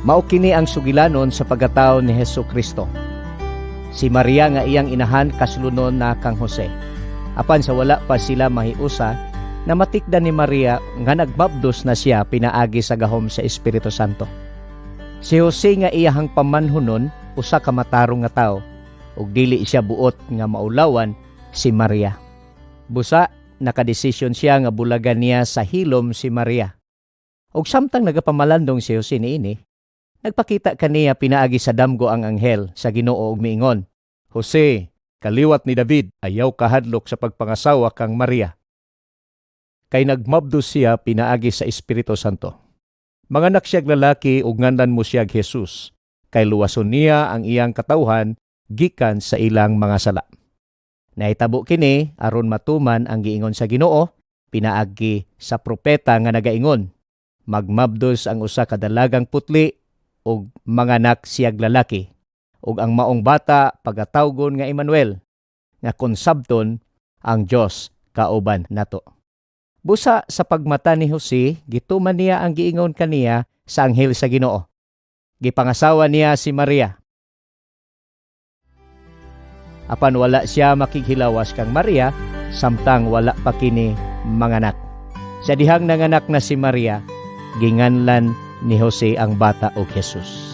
Mao kini ang sugilanon sa pagkatao ni Hesukristo. Si Maria nga iyang inahan kaslunon na kang Jose. Apan sa wala pa sila mahiusa, namatikdan ni Maria nga nagbabdos na siya pinaagi sa gahom sa Espiritu Santo. Si Jose nga iyahang pamanhunon, usa ka matarong nga tao, ug dili siya buot nga maulawan si Maria. Busa, nakadesisyon siya nga bulagan niya sa hilom si Maria. Ug samtang nagapamalandong si Jose niini, nagpakita kaniya pinaagi sa damgo ang anghel sa Ginoo ug miingon, "Jose, kaliwat ni David, ayaw kahadlok sa pagpangasawa kang Maria. Kay nagmabdos siya pinaagi sa Espiritu Santo. Manganak siyag lalaki ug ngandan mo siyag Jesus, kay luwason niya ang iyang katawhan gikan sa ilang mga sala." Nahitabo kini aron matuman ang giingon sa Ginoo pinaagi sa propeta nga nagaingon, "Magmabdos ang usa ka dalagang putli ug manganak siyag lalaki, ug ang maong bata pagatawgon nga Emmanuel, nga konsabton ang Dios kauban nato." Busa sa pagmata ni Jose, gituman niya ang giingon kaniya sa anghel sa Ginoo. Gipangasawa niya si Maria. Apan wala siya makighilawas kang Maria, samtang wala pa kini manganak. Sa dihang nanganak na si Maria, ginganlan ni Jose ang bata og Jesus.